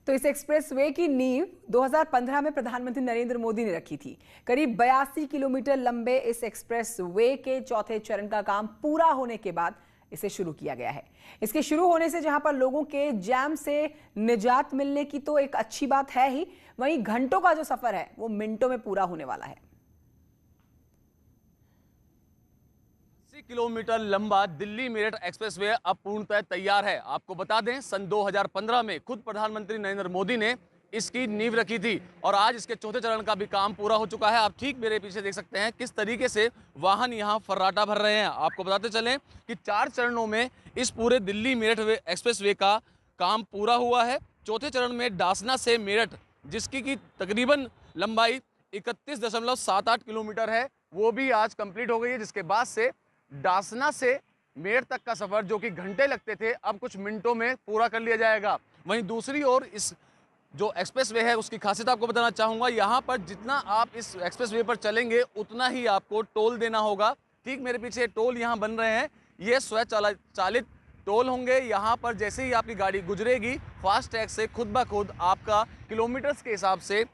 तो इस एक्सप्रेसवे की नींव 2015 में प्रधानमंत्री नरेंद्र मोदी ने रखी थी। करीब 82 किलोमीटर लंबे इस एक्सप्रेसवे के चौथे चरण का काम पूरा होने के बाद इसे शुरू किया गया है। इसके शुरू होने से जहां पर लोगों के जाम से निजात मिलने की तो एक अच्छी बात है ही, वहीं घंटों का जो सफर है वो मिनटों में पूरा होने वाला है। 80 किलोमीटर लंबा दिल्ली मेरठ एक्सप्रेसवे अब पूर्णतः तैयार है। आपको बता दें, सन 2015 में खुद प्रधानमंत्री नरेंद्र मोदी ने इसकी नींव रखी थी और आज इसके चौथे चरण का भी काम पूरा हो चुका है। आप ठीक मेरे पीछे देख सकते हैं किस तरीके से वाहन यहां फर्राटा भर रहे हैं। आपको बताते चलें कि 4 चरणों में इस पूरे दिल्ली मेरठ एक्सप्रेसवे का काम पूरा हुआ है। चौथे चरण में डासना से मेरठ, जिसकी की तकरीबन लंबाई 31.78 किलोमीटर है, वो भी आज कंप्लीट हो गई है, जिसके बाद से डासना से मेरठ तक का सफर जो कि घंटे लगते थे अब कुछ मिनटों में पूरा कर लिया जाएगा। वहीं दूसरी ओर इस जो एक्सप्रेसवे है उसकी खासियत आपको बताना चाहूँगा, यहाँ पर जितना आप इस एक्सप्रेसवे पर चलेंगे उतना ही आपको टोल देना होगा। ठीक मेरे पीछे टोल यहाँ बन रहे हैं, ये स्वचालित टोल होंगे। यहाँ पर जैसे ही आपकी गाड़ी गुजरेगी, फास्ट टैग से खुद ब खुद आपका किलोमीटर्स के हिसाब से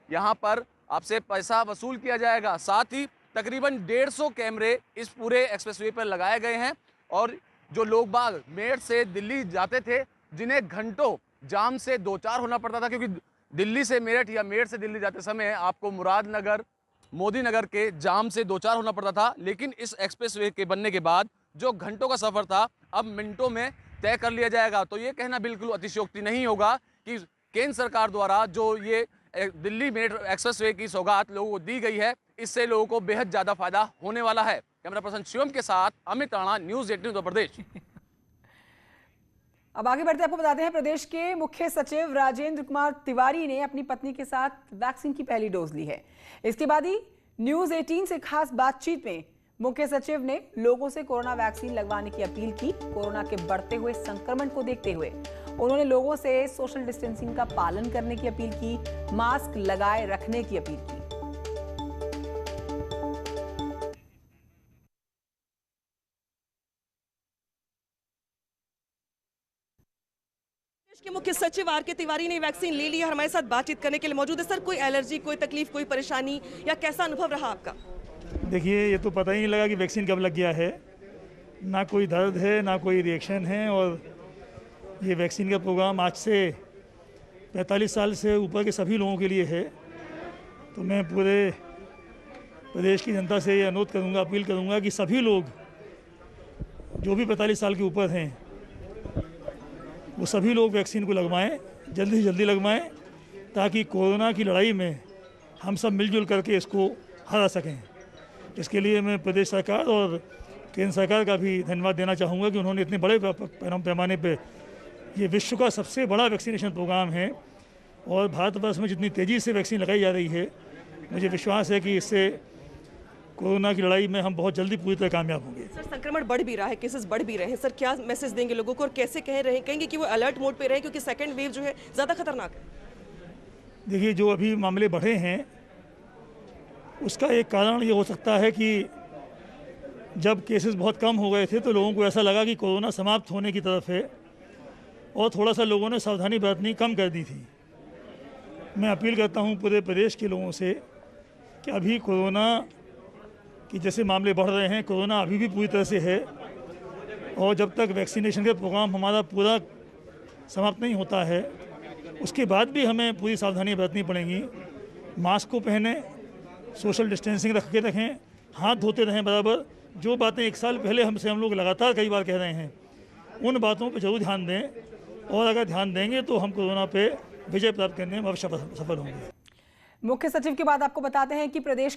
यहाँ पर आपसे पैसा वसूल किया जाएगा। साथ ही तकरीबन 150 कैमरे इस पूरे एक्सप्रेसवे पर लगाए गए हैं और जो लोग बाग मेरठ से दिल्ली जाते थे, जिन्हें घंटों जाम से दो चार होना पड़ता था, क्योंकि दिल्ली से मेरठ या मेरठ से दिल्ली जाते समय आपको मुरादनगर, मोदी नगर के जाम से दो चार होना पड़ता था, लेकिन इस एक्सप्रेसवे के बनने के बाद जो घंटों का सफर था अब मिनटों में तय कर लिया जाएगा। तो ये कहना बिल्कुल अतिशयोक्ति नहीं होगा कि केंद्र सरकार द्वारा जो ये दिल्ली मेरठ एक्सप्रेसवे की सौगात लोगों को दी गई है, इससे लोगों को बेहद ज्यादा फायदा होने वाला है। कैमरा पर्सन शिवम के साथ अमित राणा, न्यूज़ 18 उत्तर प्रदेश। अब आगे बढ़ते आपको बताते हैं, प्रदेश के मुख्य सचिव राजेंद्र कुमार तिवारी ने अपनी पत्नी के साथ वैक्सीन की पहली डोज ली है। इसके बाद ही न्यूज़ 18 से खास बातचीत में मुख्य सचिव ने लोगों से कोरोना वैक्सीन लगवाने की अपील की। कोरोना के बढ़ते हुए संक्रमण को देखते हुए उन्होंने लोगों से सोशल डिस्टेंसिंग का पालन करने की अपील की, मास्क लगाए रखने की अपील की। के मुख्य सचिव आर के तिवारी ने वैक्सीन ले ली है, हमारे साथ बातचीत करने के लिए मौजूद है। सर, कोई एलर्जी, कोई तकलीफ, कोई परेशानी या कैसा अनुभव रहा आपका? देखिए, ये तो पता ही नहीं लगा कि वैक्सीन कब लग गया है। ना कोई दर्द है, ना कोई रिएक्शन है। और ये वैक्सीन का प्रोग्राम आज से 45 साल से ऊपर के सभी लोगों के लिए है। तो मैं पूरे प्रदेश की जनता से ये अनुरोध करूँगा, अपील करूँगा कि सभी लोग जो भी 45 साल के ऊपर हैं वो सभी लोग वैक्सीन को लगवाएं, जल्दी से जल्दी लगवाएं, ताकि कोरोना की लड़ाई में हम सब मिलजुल करके इसको हरा सकें। इसके लिए मैं प्रदेश सरकार और केंद्र सरकार का भी धन्यवाद देना चाहूँगा कि उन्होंने इतने बड़े पैमाने पे ये विश्व का सबसे बड़ा वैक्सीनेशन प्रोग्राम है और भारतवर्ष में जितनी तेज़ी से वैक्सीन लगाई जा रही है, मुझे विश्वास है कि इससे कोरोना की लड़ाई में हम बहुत जल्दी पूरी तरह कामयाब होंगे। सर, संक्रमण बढ़ भी रहा है, केसेस बढ़ भी रहे हैं, सर क्या मैसेज देंगे लोगों को और कैसे कहेंगे कि वो अलर्ट मोड पे रहे, क्योंकि सेकंड वेव जो है ज़्यादा खतरनाक है? देखिए, जो अभी मामले बढ़े हैं उसका एक कारण ये हो सकता है कि जब केसेस बहुत कम हो गए थे तो लोगों को ऐसा लगा कि कोरोना समाप्त होने की तरफ है और थोड़ा सा लोगों ने सावधानी बरतनी कम कर दी थी। मैं अपील करता हूँ पूरे प्रदेश के लोगों से कि अभी कोरोना कि जैसे मामले बढ़ रहे हैं, कोरोना अभी भी पूरी तरह से है और जब तक वैक्सीनेशन का प्रोग्राम हमारा पूरा समाप्त नहीं होता है उसके बाद भी हमें पूरी सावधानी बरतनी पड़ेंगी। मास्क को पहने, सोशल डिस्टेंसिंग रख के रखें, हाथ धोते रहें बराबर। जो बातें 1 साल पहले हम लोग लगातार कई बार कह रहे हैं, उन बातों पर जरूर ध्यान दें और अगर ध्यान देंगे तो हम कोरोना पे विजय प्राप्त करने में अवश्य सफल होंगे। मुख्य सचिव के बाद आपको बताते हैं कि प्रदेश